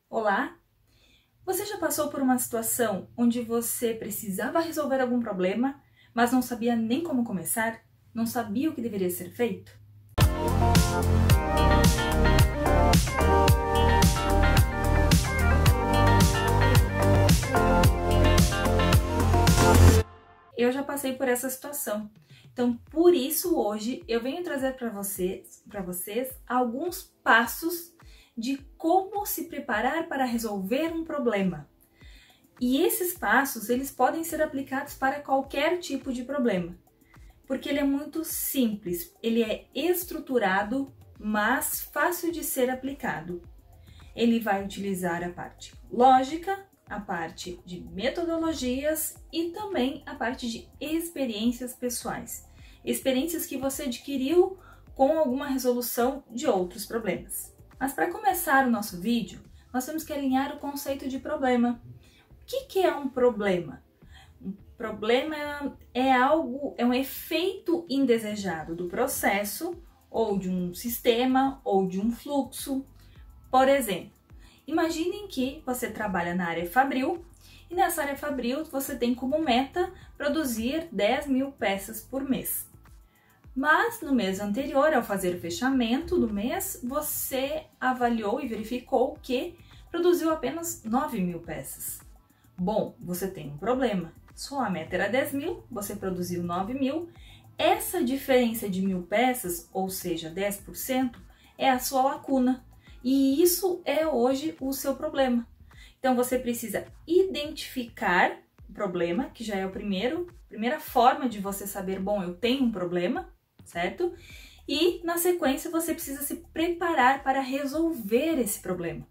Olá! Você já passou por uma situação onde você precisava resolver algum problema, mas não sabia nem como começar? Não sabia o que deveria ser feito? Eu já passei por essa situação. Então, por isso hoje eu venho trazer para vocês alguns passos de como se preparar para resolver um problema. E esses passos, eles podem ser aplicados para qualquer tipo de problema, porque ele é muito simples, ele é estruturado, mas fácil de ser aplicado. Ele vai utilizar a parte lógica, a parte de metodologias e também a parte de experiências pessoais. Experiências que você adquiriu com alguma resolução de outros problemas. Mas para começar o nosso vídeo, nós temos que alinhar o conceito de problema. O que é um problema? Um problema é um efeito indesejado do processo, ou de um sistema, ou de um fluxo. Por exemplo, imaginem que você trabalha na área fabril e nessa área fabril você tem como meta produzir 10.000 peças por mês. Mas no mês anterior, ao fazer o fechamento do mês, você avaliou e verificou que produziu apenas 9.000 peças. Bom, você tem um problema. Sua meta era 10.000, você produziu 9.000. Essa diferença de 1.000 peças, ou seja, 10%, é a sua lacuna. E isso é hoje o seu problema. Então você precisa identificar o problema, que já é a primeira forma de você saber, bom, eu tenho um problema, certo? E na sequência você precisa se preparar para resolver esse problema.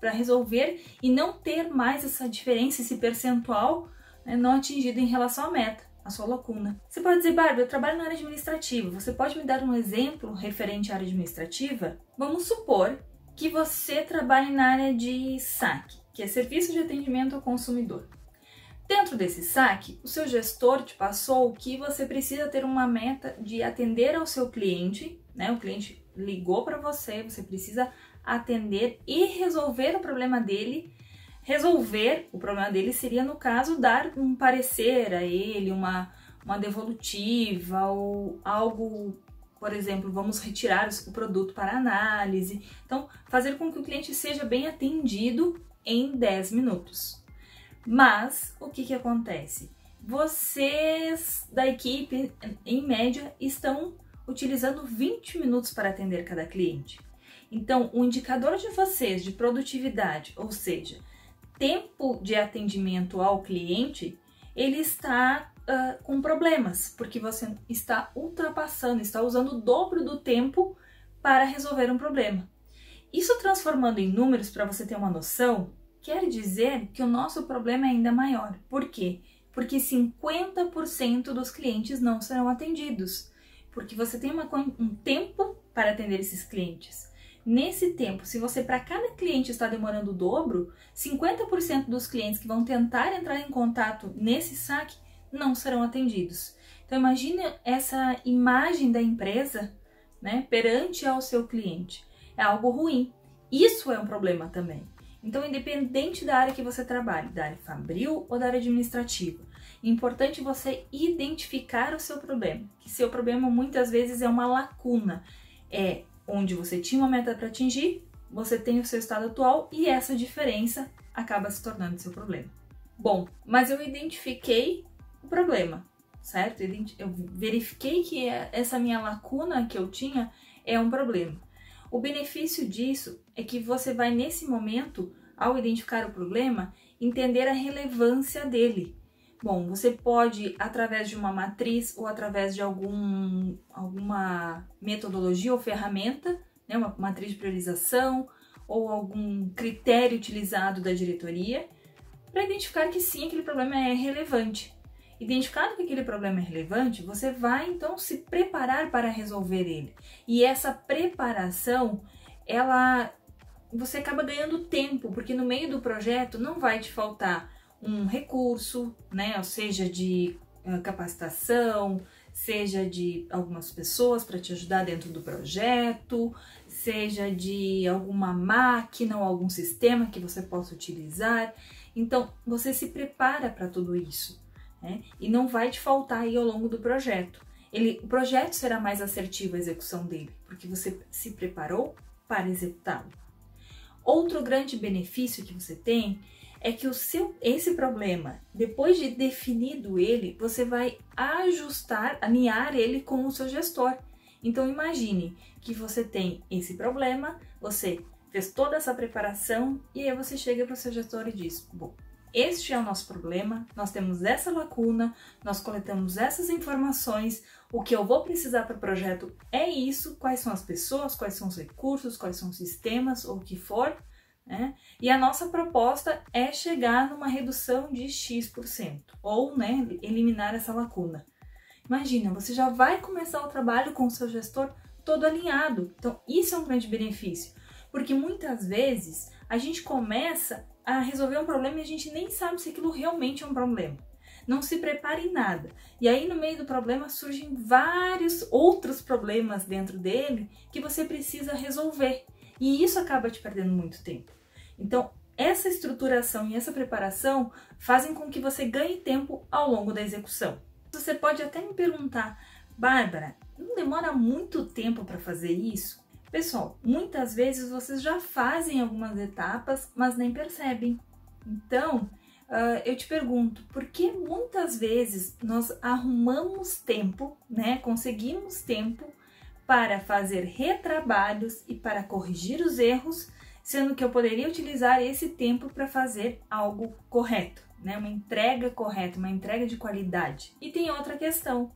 Para resolver e não ter mais essa diferença, esse percentual, né, não atingido em relação à meta, a sua lacuna. Você pode dizer, Bárbara, eu trabalho na área administrativa, você pode me dar um exemplo referente à área administrativa? Vamos supor que você trabalhe na área de SAC, que é Serviço de Atendimento ao Consumidor. Dentro desse SAC, o seu gestor te passou que você precisa ter uma meta de atender ao seu cliente, né? O cliente ligou para você, você precisa atender e resolver o problema dele. Resolver o problema dele seria, no caso, dar um parecer a ele, uma devolutiva ou algo. Por exemplo, vamos retirar o produto para análise. Então, fazer com que o cliente seja bem atendido em 10 minutos. Mas, o que acontece? Vocês da equipe, em média, estão utilizando 20 minutos para atender cada cliente. Então, o indicador de vocês de produtividade, ou seja, tempo de atendimento ao cliente, ele está com problemas, porque você está ultrapassando, está usando o dobro do tempo para resolver um problema. Isso transformando em números, para você ter uma noção, quer dizer que o nosso problema é ainda maior. Por quê? Porque 50% dos clientes não serão atendidos, porque você tem um tempo para atender esses clientes. Nesse tempo, se você para cada cliente está demorando o dobro, 50% dos clientes que vão tentar entrar em contato nesse saque não serão atendidos. Então imagine essa imagem da empresa, né, perante ao seu cliente. É algo ruim. Isso é um problema também. Então, independente da área que você trabalhe, da área fabril ou da área administrativa, é importante você identificar o seu problema. Que seu problema muitas vezes é uma lacuna. É onde você tinha uma meta para atingir, você tem o seu estado atual e essa diferença acaba se tornando seu problema. Bom, mas eu identifiquei o problema, certo? Eu verifiquei que essa minha lacuna que eu tinha é um problema. O benefício disso é que você vai, nesse momento, ao identificar o problema, entender a relevância dele. Bom, você pode, através de uma matriz ou através de alguma metodologia ou ferramenta, né, uma matriz de priorização ou algum critério utilizado da diretoria, para identificar que sim, aquele problema é relevante. Identificado que aquele problema é relevante, você vai então se preparar para resolver ele. E essa preparação, você acaba ganhando tempo, porque no meio do projeto não vai te faltar um recurso, né? Ou seja, de capacitação, seja de algumas pessoas para te ajudar dentro do projeto, seja de alguma máquina ou algum sistema que você possa utilizar. Então, você se prepara para tudo isso, né? E não vai te faltar aí ao longo do projeto. O projeto será mais assertivo a execução dele, porque você se preparou para executá-lo. Outro grande benefício que você tem é que esse problema, depois de definido ele, você vai alinhar ele com o seu gestor. Então imagine que você tem esse problema, você fez toda essa preparação e aí você chega para o seu gestor e diz: bom, este é o nosso problema, nós temos essa lacuna, nós coletamos essas informações, o que eu vou precisar para o projeto é isso, quais são as pessoas, quais são os recursos, quais são os sistemas ou o que for, né? E a nossa proposta é chegar numa redução de X%, ou, né, eliminar essa lacuna. Imagina, você já vai começar o trabalho com o seu gestor todo alinhado. Então, isso é um grande benefício, porque muitas vezes a gente começa a resolver um problema e a gente nem sabe se aquilo realmente é um problema. Não se prepara em nada. E aí, no meio do problema, surgem vários outros problemas dentro dele que você precisa resolver. E isso acaba te perdendo muito tempo. Então, essa estruturação e essa preparação fazem com que você ganhe tempo ao longo da execução. Você pode até me perguntar: Bárbara, não demora muito tempo para fazer isso? Pessoal, muitas vezes vocês já fazem algumas etapas, mas nem percebem. Então, eu te pergunto, por que muitas vezes nós arrumamos tempo, né? Conseguimos tempo para fazer retrabalhos e para corrigir os erros, sendo que eu poderia utilizar esse tempo para fazer algo correto, né? Uma entrega correta, uma entrega de qualidade. E tem outra questão.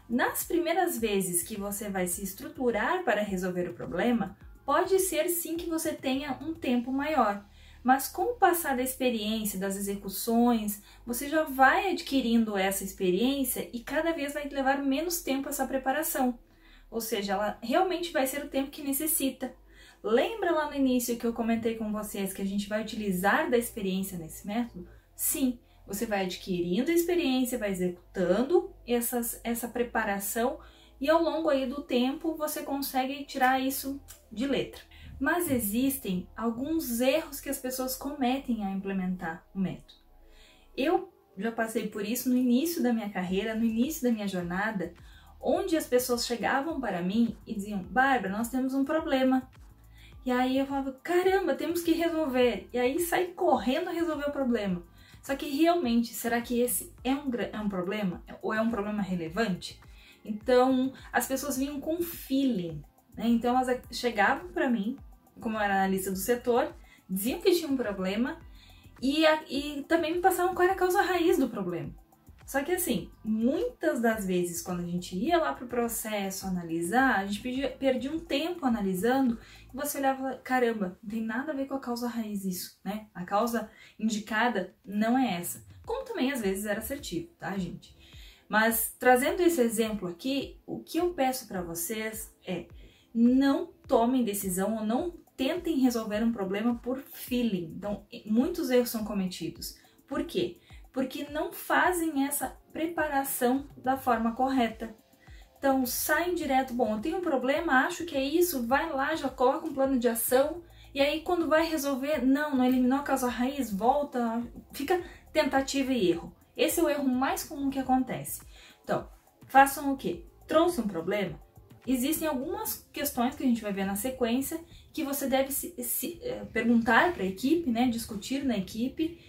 Nas primeiras vezes que você vai se estruturar para resolver o problema, pode ser sim que você tenha um tempo maior, mas com o passar da experiência, das execuções, você já vai adquirindo essa experiência e cada vez vai levar menos tempo essa preparação, ou seja, ela realmente vai ser o tempo que necessita. Lembra lá no início que eu comentei com vocês que a gente vai utilizar da experiência nesse método? Sim. Você vai adquirindo experiência, vai executando essa preparação e ao longo aí do tempo você consegue tirar isso de letra. Mas existem alguns erros que as pessoas cometem a implementar o método. Eu já passei por isso no início da minha carreira, no início da minha jornada, onde as pessoas chegavam para mim e diziam: Bárbara, nós temos um problema. E aí eu falava: caramba, temos que resolver. E aí sai correndo a resolver o problema. Só que realmente, será que esse é um problema? Ou é um problema relevante? Então, as pessoas vinham com feeling, né? Então, elas chegavam para mim, como eu era analista do setor, diziam que tinha um problema e também me passavam qual era a causa raiz do problema. Só que assim, muitas das vezes quando a gente ia lá para o processo analisar, a gente perdia um tempo analisando e você olhava e falava: caramba, não tem nada a ver com a causa raiz isso, né? A causa indicada não é essa. Como também às vezes era assertivo, tá, gente? Mas trazendo esse exemplo aqui, o que eu peço para vocês é: não tomem decisão ou não tentem resolver um problema por feeling. Então, muitos erros são cometidos. Por quê? Porque não fazem essa preparação da forma correta. Então, saem direto: bom, eu tenho um problema, acho que é isso, vai lá, já coloca um plano de ação, e aí quando vai resolver, não eliminou a causa raiz, volta, fica tentativa e erro. Esse é o erro mais comum que acontece. Então, façam o quê? Trouxe um problema? Existem algumas questões que a gente vai ver na sequência que você deve perguntar para a equipe, né, discutir na equipe,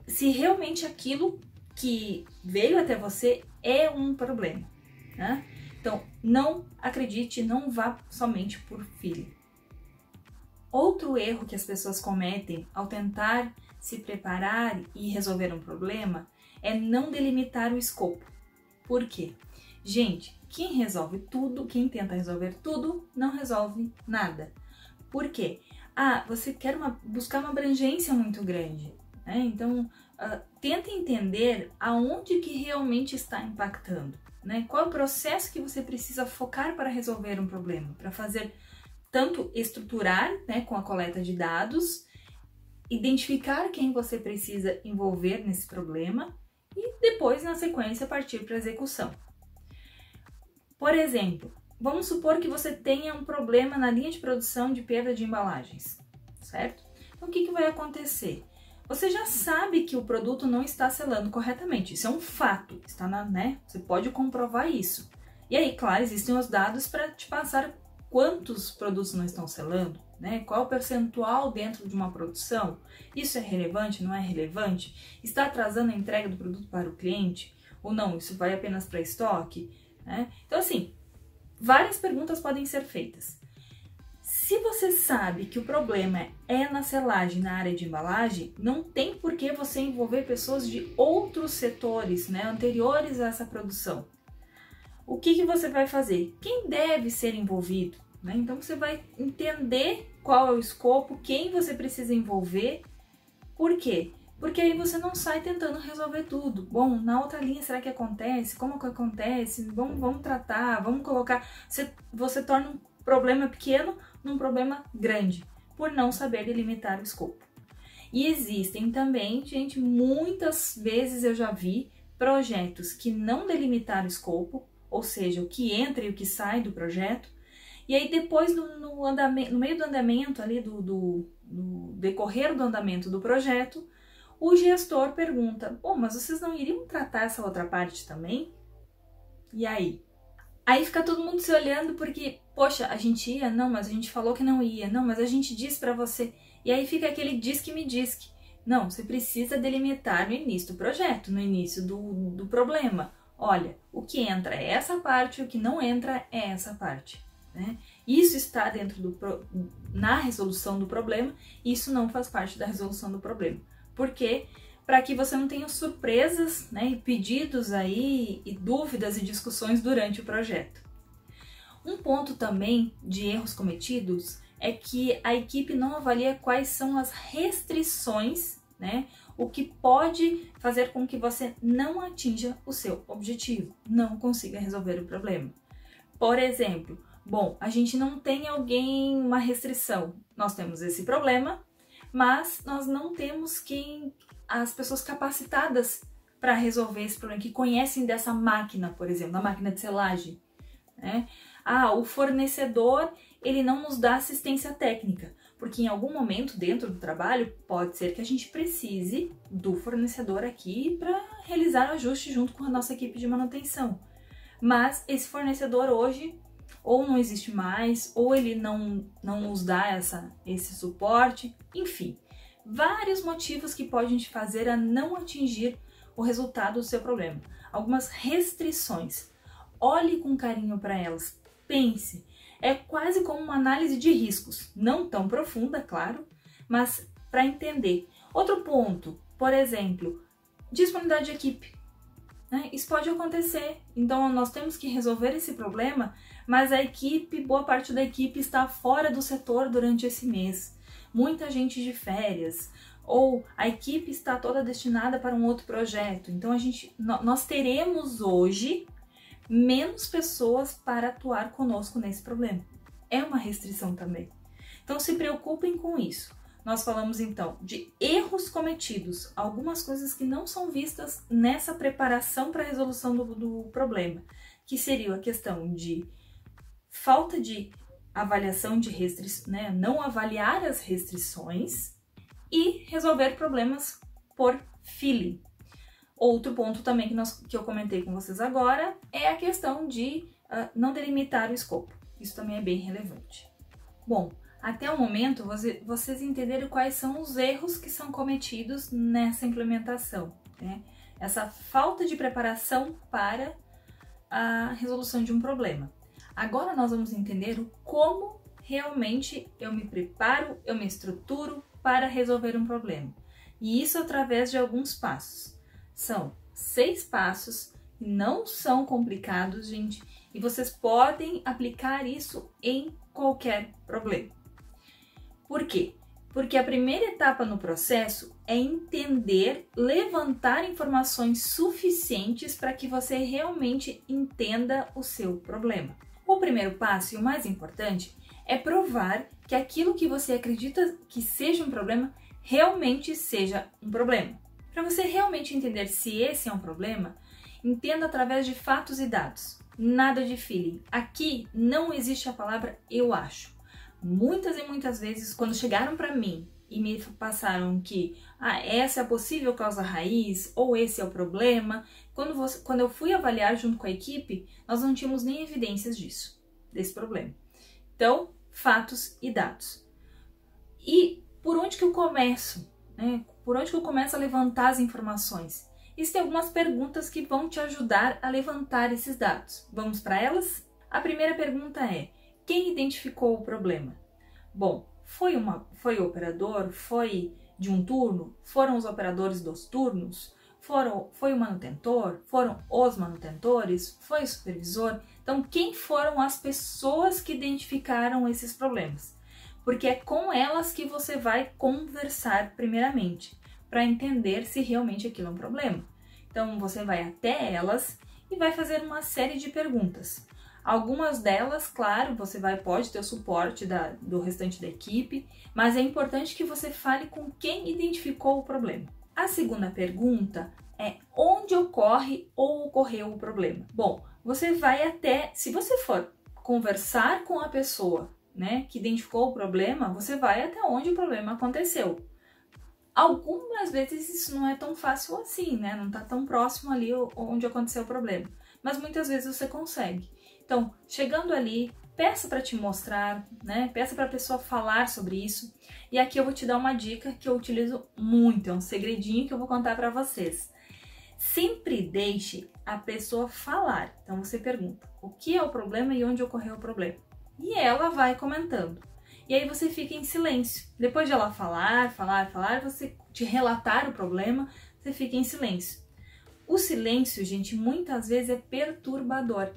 se realmente aquilo que veio até você é um problema, né? Então, não acredite, não vá somente por feeling. Outro erro que as pessoas cometem ao tentar se preparar e resolver um problema é não delimitar o escopo. Por quê? Gente, quem resolve tudo, quem tenta resolver tudo, não resolve nada. Por quê? Você quer buscar uma abrangência muito grande. Então, tenta entender aonde que realmente está impactando, né? Qual é o processo que você precisa focar para resolver um problema, para fazer tanto estruturar, né, com a coleta de dados, identificar quem você precisa envolver nesse problema e depois, na sequência, partir para a execução. Por exemplo, vamos supor que você tenha um problema na linha de produção de perda de embalagens, certo? Então, o que vai acontecer? Você já sabe que o produto não está selando corretamente, isso é um fato, está né? Você pode comprovar isso. E aí, claro, existem os dados para te passar quantos produtos não estão selando, né? Qual o percentual dentro de uma produção? Isso é relevante, não é relevante? Está atrasando a entrega do produto para o cliente? Ou não, isso vai apenas para estoque? Né? Então, assim, várias perguntas podem ser feitas. Se você sabe que o problema é na selagem, na área de embalagem, não tem por que você envolver pessoas de outros setores, né, anteriores a essa produção. O que você vai fazer? Quem deve ser envolvido? Né? Então você vai entender qual é o escopo, quem você precisa envolver. Por quê? Porque aí você não sai tentando resolver tudo. Bom, na outra linha será que acontece? Como que acontece? Vamos tratar, vamos colocar... Você torna um problema pequeno num problema grande, por não saber delimitar o escopo. E existem também, gente, muitas vezes eu já vi projetos que não delimitaram o escopo, ou seja, o que entra e o que sai do projeto, e aí depois no meio do andamento ali, do decorrer do andamento do projeto, o gestor pergunta, bom, mas vocês não iriam tratar essa outra parte também? E aí? Aí fica todo mundo se olhando porque, poxa, a gente ia? Não, mas a gente falou que não ia. Não, mas a gente disse pra você. E aí fica aquele diz que me diz que. Não, você precisa delimitar no início do projeto, no início do problema. Olha, o que entra é essa parte, o que não entra é essa parte. Né? Isso está dentro na resolução do problema, isso não faz parte da resolução do problema. Por quê? Para que você não tenha surpresas, né, e pedidos aí, e dúvidas e discussões durante o projeto. Um ponto também de erros cometidos é que a equipe não avalia quais são as restrições, né, o que pode fazer com que você não atinja o seu objetivo, não consiga resolver o problema. Por exemplo, bom, a gente não tem uma restrição, nós temos esse problema, mas nós não temos as pessoas capacitadas para resolver esse problema, que conhecem dessa máquina, por exemplo, da máquina de selagem. Né? O fornecedor, ele não nos dá assistência técnica, porque em algum momento dentro do trabalho pode ser que a gente precise do fornecedor aqui para realizar ajuste junto com a nossa equipe de manutenção. Mas esse fornecedor hoje ou não existe mais, ou ele não nos dá esse suporte, enfim. Vários motivos que podem te fazer a não atingir o resultado do seu problema. Algumas restrições. Olhe com carinho para elas, pense. É quase como uma análise de riscos, não tão profunda, claro, mas para entender. Outro ponto, por exemplo, disponibilidade de equipe. Né? Isso pode acontecer, então nós temos que resolver esse problema, mas boa parte da equipe está fora do setor durante esse mês. Muita gente de férias, ou a equipe está toda destinada para um outro projeto. Então nós teremos hoje menos pessoas para atuar conosco nesse problema. É uma restrição também. Então se preocupem com isso. Nós falamos então de erros cometidos, algumas coisas que não são vistas nessa preparação para a resolução do problema, que seria a questão de falta de avaliação de restrições, né? Não avaliar as restrições e resolver problemas por feeling. Outro ponto também que eu comentei com vocês agora é a questão de não delimitar o escopo. Isso também é bem relevante. Bom, até o momento vocês entenderam quais são os erros que são cometidos nessa implementação, né? Essa falta de preparação para a resolução de um problema. Agora nós vamos entender como realmente eu me preparo, eu me estruturo para resolver um problema. E isso através de alguns passos. São 6 passos, não são complicados, gente, e vocês podem aplicar isso em qualquer problema. Por quê? Porque a primeira etapa no processo é entender, levantar informações suficientes para que você realmente entenda o seu problema. O primeiro passo, e o mais importante, é provar que aquilo que você acredita que seja um problema, realmente seja um problema. Para você realmente entender se esse é um problema, entenda através de fatos e dados. nada de feeling. Aqui não existe a palavra eu acho. Muitas e muitas vezes, quando chegaram para mim e me passaram que essa é a possível causa raiz ou esse é o problema, quando eu fui avaliar junto com a equipe, nós não tínhamos nem evidências disso, desse problema. Então, fatos e dados. E por onde que eu começo? Né? Por onde que eu começo a levantar as informações? Existem algumas perguntas que vão te ajudar a levantar esses dados. Vamos para elas? A primeira pergunta é: quem identificou o problema? Bom, foi o operador? Foi de um turno? Foram os operadores dos turnos? Foi o manutentor? Foram os manutentores? Foi o supervisor? Então, quem foram as pessoas que identificaram esses problemas? Porque é com elas que você vai conversar primeiramente, para entender se realmente aquilo é um problema. Então, você vai até elas e vai fazer uma série de perguntas. Algumas delas, claro, você pode ter o suporte do restante da equipe, mas é importante que você fale com quem identificou o problema. A segunda pergunta é: onde ocorre ou ocorreu o problema? Bom, você vai se você for conversar com a pessoa, né, que identificou o problema, você vai até onde o problema aconteceu. Algumas vezes isso não é tão fácil assim, né? Não está tão próximo ali onde aconteceu o problema, mas muitas vezes você consegue. Então, chegando ali, peça para te mostrar, né? Peça para a pessoa falar sobre isso. E aqui eu vou te dar uma dica que eu utilizo muito, é um segredinho que eu vou contar para vocês. Sempre deixe a pessoa falar. Então você pergunta: o que é o problema e onde ocorreu o problema? E ela vai comentando. E aí você fica em silêncio. Depois de ela falar, você te relatar o problema, você fica em silêncio. O silêncio, gente, muitas vezes é perturbador.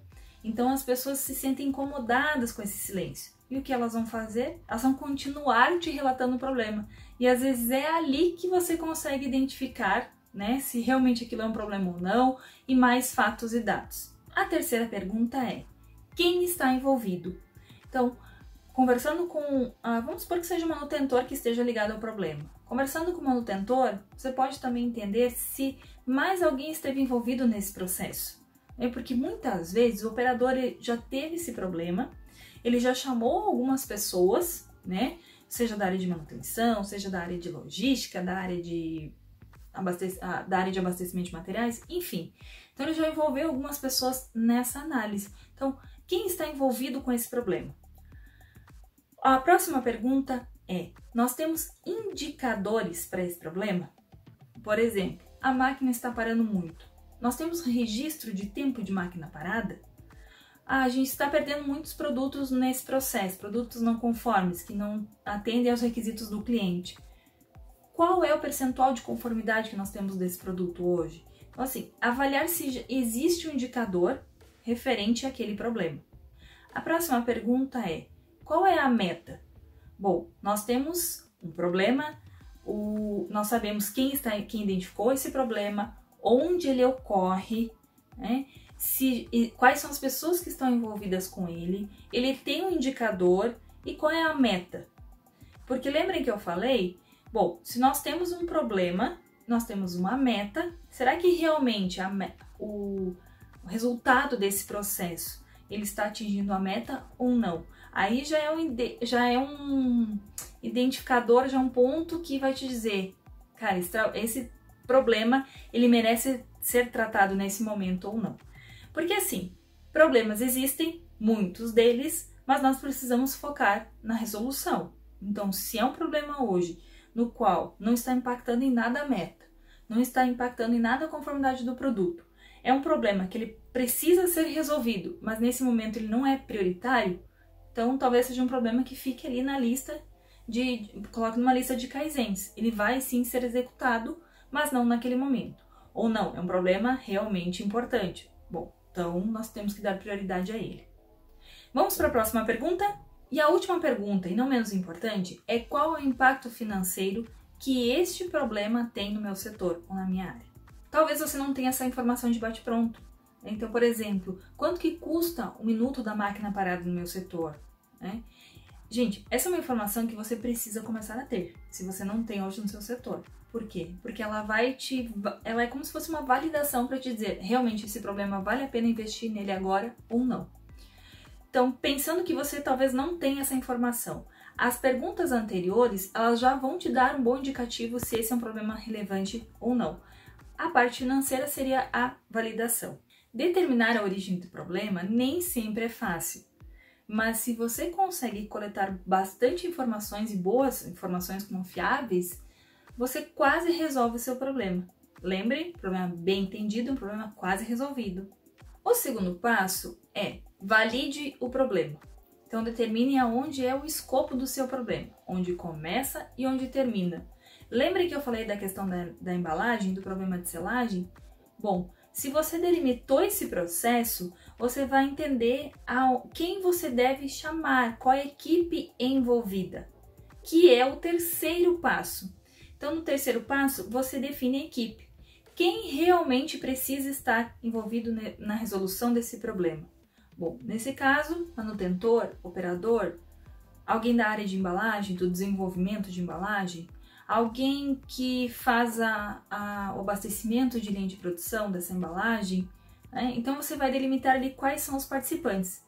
Então as pessoas se sentem incomodadas com esse silêncio. E o que elas vão fazer? Elas vão continuar te relatando o problema. E às vezes é ali que você consegue identificar, né, se realmente aquilo é um problema ou não, e mais fatos e dados. A terceira pergunta é: quem está envolvido? Então, conversando com, vamos supor que seja o manutentor que esteja ligado ao problema. Conversando com o manutentor, você pode também entender se mais alguém esteve envolvido nesse processo. Porque muitas vezes o operador já teve esse problema, ele já chamou algumas pessoas, né? Seja da área de manutenção, seja da área de logística, da área de abastecimento de materiais, enfim. Então ele já envolveu algumas pessoas nessa análise. Então, quem está envolvido com esse problema? A próxima pergunta é: nós temos indicadores para esse problema? Por exemplo, a máquina está parando muito. Nós temos registro de tempo de máquina parada? A gente está perdendo muitos produtos nesse processo, produtos não conformes, que não atendem aos requisitos do cliente. Qual é o percentual de conformidade que nós temos desse produto hoje? Então, assim, avaliar se existe um indicador referente àquele problema. A próxima pergunta é: qual é a meta? Bom, nós temos um problema, nós sabemos quem identificou esse problema, onde ele ocorre, né? Quais são as pessoas que estão envolvidas com ele tem um indicador e qual é a meta? Porque lembrem que eu falei, bom, se nós temos um problema, nós temos uma meta, será que realmente o resultado desse processo ele está atingindo a meta ou não? Aí já é um identificador, já é um ponto que vai te dizer, cara, esse problema ele merece ser tratado nesse momento ou não. Porque assim, problemas existem, muitos deles, mas nós precisamos focar na resolução. Então, se é um problema hoje no qual não está impactando em nada a meta, não está impactando em nada a conformidade do produto, é um problema que ele precisa ser resolvido, mas nesse momento ele não é prioritário, então talvez seja um problema que fique ali na lista coloque numa lista de kaizens. Ele vai sim ser executado, mas não naquele momento. Ou não, é um problema realmente importante. Bom, então nós temos que dar prioridade a ele. Vamos para a próxima pergunta? E a última pergunta, e não menos importante, é: qual é o impacto financeiro que este problema tem no meu setor ou na minha área? Talvez você não tenha essa informação de bate-pronto. Então, por exemplo, quanto que custa um minuto da máquina parada no meu setor? Né? Gente, essa é uma informação que você precisa começar a ter, se você não tem hoje no seu setor. Por quê? Porque ela é como se fosse uma validação para te dizer, realmente esse problema vale a pena investir nele agora ou não. Então, pensando que você talvez não tenha essa informação, as perguntas anteriores, elas já vão te dar um bom indicativo se esse é um problema relevante ou não. A parte financeira seria a validação. Determinar a origem do problema nem sempre é fácil, mas se você consegue coletar bastante informações e boas informações confiáveis, você quase resolve o seu problema. Lembre, problema bem entendido, um problema quase resolvido. O segundo passo é valide o problema. Então determine aonde é o escopo do seu problema, onde começa e onde termina. Lembre que eu falei da questão da embalagem, do problema de selagem? Bom, se você delimitou esse processo, você vai entender quem você deve chamar, qual é a equipe envolvida, que é o terceiro passo. Então, no terceiro passo, você define a equipe. Quem realmente precisa estar envolvido na resolução desse problema? Bom, nesse caso, manutentor, operador, alguém da área de embalagem, do desenvolvimento de embalagem, alguém que faz o abastecimento de linha de produção dessa embalagem, né? Então você vai delimitar ali quais são os participantes.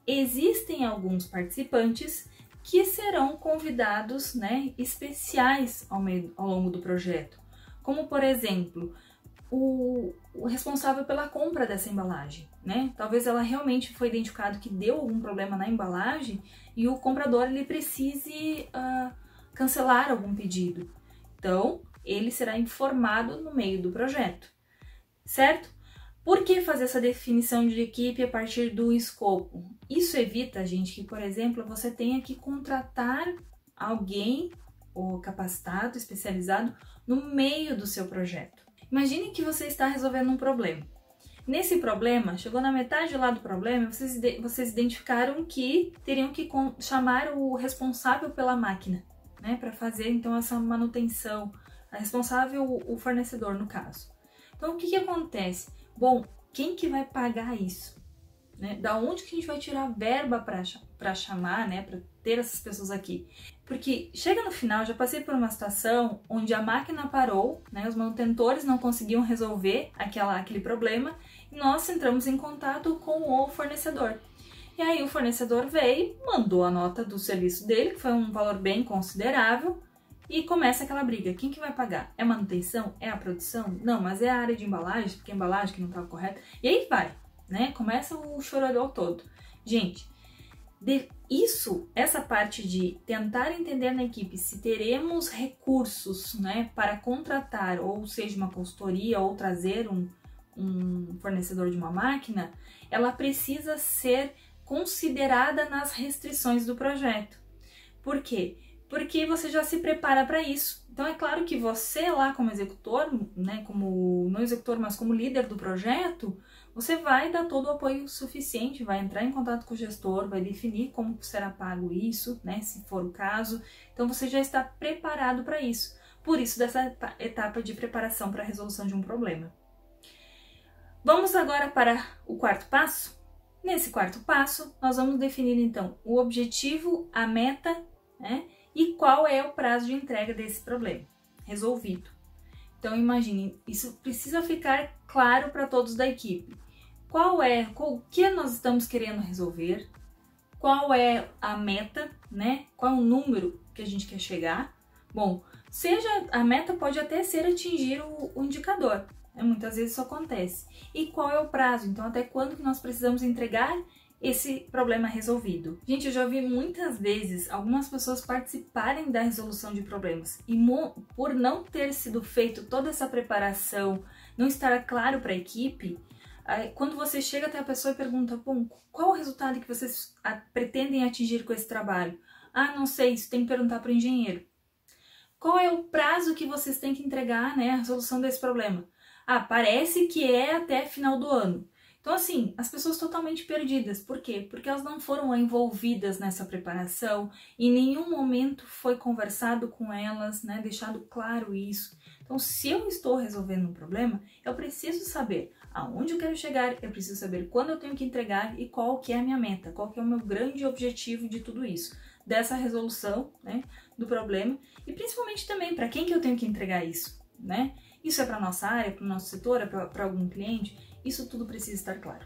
Existem alguns participantes que serão convidados, né, especiais ao longo do projeto, como por exemplo, o responsável pela compra dessa embalagem, né? Talvez ela realmente foi identificado que deu algum problema na embalagem e o comprador ele precise cancelar algum pedido. Então, ele será informado no meio do projeto, certo? Por que fazer essa definição de equipe a partir do escopo? Isso evita, gente, que, por exemplo, você tenha que contratar alguém ou capacitado, especializado, no meio do seu projeto. Imagine que você está resolvendo um problema. Nesse problema, chegou na metade lá do problema, vocês identificaram que teriam que chamar o responsável pela máquina, né, para fazer então essa manutenção, a responsável, o fornecedor no caso. Então o que acontece? Bom, quem que vai pagar isso? Né? Da onde que a gente vai tirar verba para chamar, né, para ter essas pessoas aqui? Porque chega no final, já passei por uma situação onde a máquina parou, né, os manutentores não conseguiam resolver aquele problema e nós entramos em contato com o fornecedor. E aí o fornecedor veio, mandou a nota do serviço dele, que foi um valor bem considerável, e começa aquela briga. Quem que vai pagar? É a manutenção? É a produção? Não, mas é a área de embalagem, porque a embalagem que não estava correta. E aí vai, né? Começa o chororô todo. Gente, essa parte de tentar entender na equipe se teremos recursos, né, para contratar, ou seja, uma consultoria, ou trazer um fornecedor de uma máquina, ela precisa ser considerada nas restrições do projeto. Por quê? Porque você já se prepara para isso. Então é claro que você lá como executor, né, como não executor, mas como líder do projeto, você vai dar todo o apoio suficiente, vai entrar em contato com o gestor, vai definir como será pago isso, né, se for o caso. Então você já está preparado para isso. Por isso dessa etapa de preparação para a resolução de um problema. Vamos agora para o quarto passo? Nesse quarto passo, nós vamos definir então o objetivo, a meta, né, e qual é o prazo de entrega desse problema resolvido. Então imagine, isso precisa ficar claro para todos da equipe. O que nós estamos querendo resolver, qual é a meta, né? Qual é o número que a gente quer chegar. Bom, a meta pode até ser atingir o indicador, né? Muitas vezes isso acontece. E qual é o prazo? Então até quando que nós precisamos entregar esse problema resolvido? Gente, eu já vi muitas vezes algumas pessoas participarem da resolução de problemas e por não ter sido feito toda essa preparação, não estar claro para a equipe, quando você chega até a pessoa e pergunta, bom, qual o resultado que vocês pretendem atingir com esse trabalho? Ah, não sei, isso tem que perguntar para o engenheiro. Qual é o prazo que vocês têm que entregar, né, a resolução desse problema? Ah, parece que é até final do ano. Então, assim, as pessoas totalmente perdidas. Por quê? Porque elas não foram envolvidas nessa preparação, em nenhum momento foi conversado com elas, né, deixado claro isso. Então, se eu estou resolvendo um problema, eu preciso saber aonde eu quero chegar, eu preciso saber quando eu tenho que entregar e qual que é a minha meta, qual que é o meu grande objetivo de tudo isso. dessa resolução, né, do problema, e principalmente também para quem que eu tenho que entregar isso, né? Isso é para nossa área, para o nosso setor, é para algum cliente? Isso tudo precisa estar claro.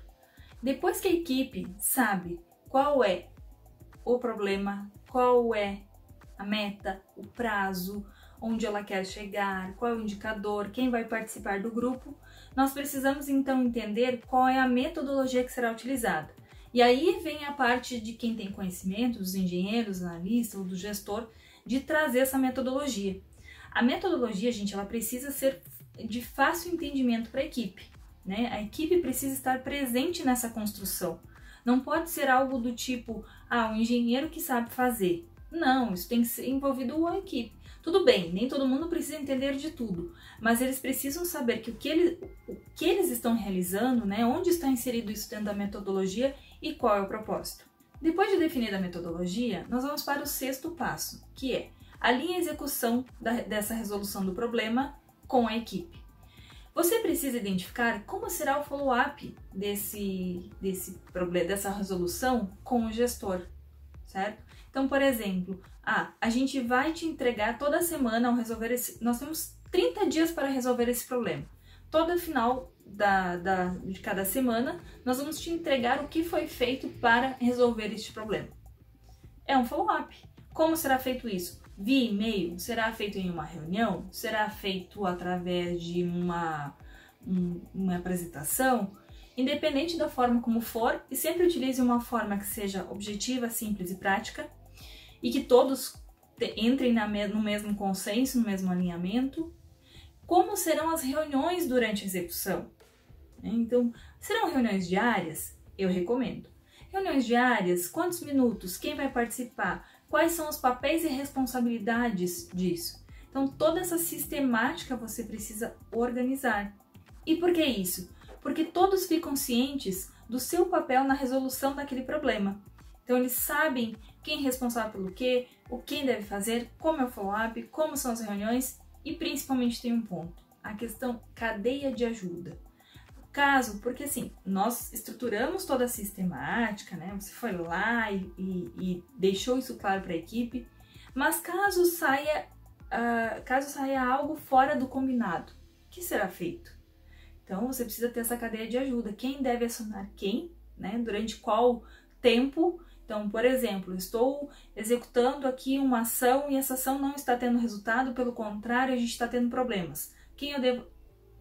Depois que a equipe sabe qual é o problema, qual é a meta, o prazo, onde ela quer chegar, qual é o indicador, quem vai participar do grupo, nós precisamos então entender qual é a metodologia que será utilizada. E aí vem a parte de quem tem conhecimento, dos engenheiros, analistas ou do gestor, de trazer essa metodologia. A metodologia, gente, ela precisa ser de fácil entendimento para a equipe, né? A equipe precisa estar presente nessa construção. Não pode ser algo do tipo, um engenheiro que sabe fazer. Não, isso tem que ser envolvido a equipe. Tudo bem, nem todo mundo precisa entender de tudo, mas eles precisam saber que o que eles estão realizando, né, onde está inserido isso dentro da metodologia e qual é o propósito. Depois de definir a metodologia, nós vamos para o 6º passo, que é alinhe a execução dessa resolução do problema com a equipe. Você precisa identificar como será o follow-up dessa resolução com o gestor, certo? Então, por exemplo, a gente vai te entregar toda semana ao resolver nós temos 30 dias para resolver esse problema. Todo final de cada semana, nós vamos te entregar o que foi feito para resolver este problema. É um follow-up. Como será feito isso? Via e-mail? Será feito em uma reunião? Será feito através de uma apresentação? Independente da forma como for, e sempre utilize uma forma que seja objetiva, simples e prática, e que todos entrem no mesmo consenso, no mesmo alinhamento. Como serão as reuniões durante a execução? Então, serão reuniões diárias? Eu recomendo. Reuniões diárias, quantos minutos, quem vai participar, quais são os papéis e responsabilidades disso? Então, toda essa sistemática você precisa organizar. E por que isso? Porque todos ficam cientes do seu papel na resolução daquele problema. Então, eles sabem quem é responsável pelo quê, o que deve fazer, como é o follow-up, como são as reuniões e, principalmente, tem um ponto, a questão cadeia de ajuda. Porque assim, nós estruturamos toda a sistemática, né? Você foi lá e deixou isso claro para a equipe, mas caso saia algo fora do combinado, o que será feito? Então, você precisa ter essa cadeia de ajuda. Quem deve acionar quem, né? Durante qual tempo? Então, por exemplo, estou executando aqui uma ação e essa ação não está tendo resultado, pelo contrário, a gente está tendo problemas. Quem eu devo...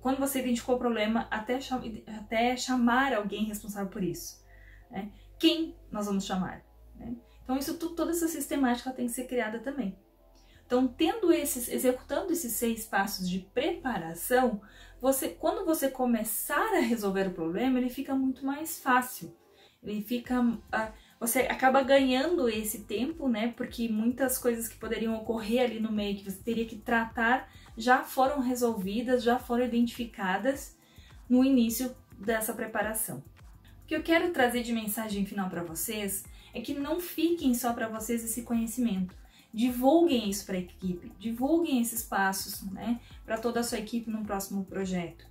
Quando você identificou o problema, até chamar alguém responsável por isso, né? Quem nós vamos chamar, né? Então, toda essa sistemática tem que ser criada também. Então, executando esses 6 passos de preparação, quando você começar a resolver o problema, ele fica muito mais fácil. Você acaba ganhando esse tempo, né? Porque muitas coisas que poderiam ocorrer ali no meio, que você teria que tratar, já foram resolvidas, já foram identificadas no início dessa preparação. O que eu quero trazer de mensagem final para vocês é que não fiquem só para vocês esse conhecimento. Divulguem isso para a equipe, divulguem esses passos, né, para toda a sua equipe no próximo projeto.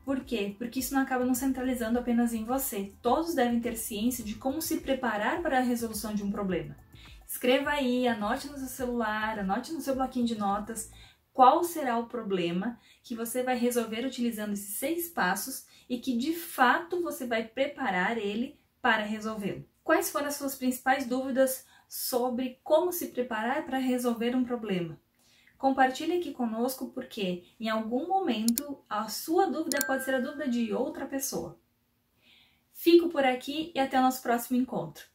Por quê? Porque isso não acaba não centralizando apenas em você. Todos devem ter ciência de como se preparar para a resolução de um problema. Escreva aí, anote no seu celular, anote no seu bloquinho de notas qual será o problema que você vai resolver utilizando esses 6 passos e que de fato você vai preparar ele para resolvê-lo. Quais foram as suas principais dúvidas sobre como se preparar para resolver um problema? Compartilhe aqui conosco porque em algum momento a sua dúvida pode ser a dúvida de outra pessoa. Fico por aqui e até o nosso próximo encontro.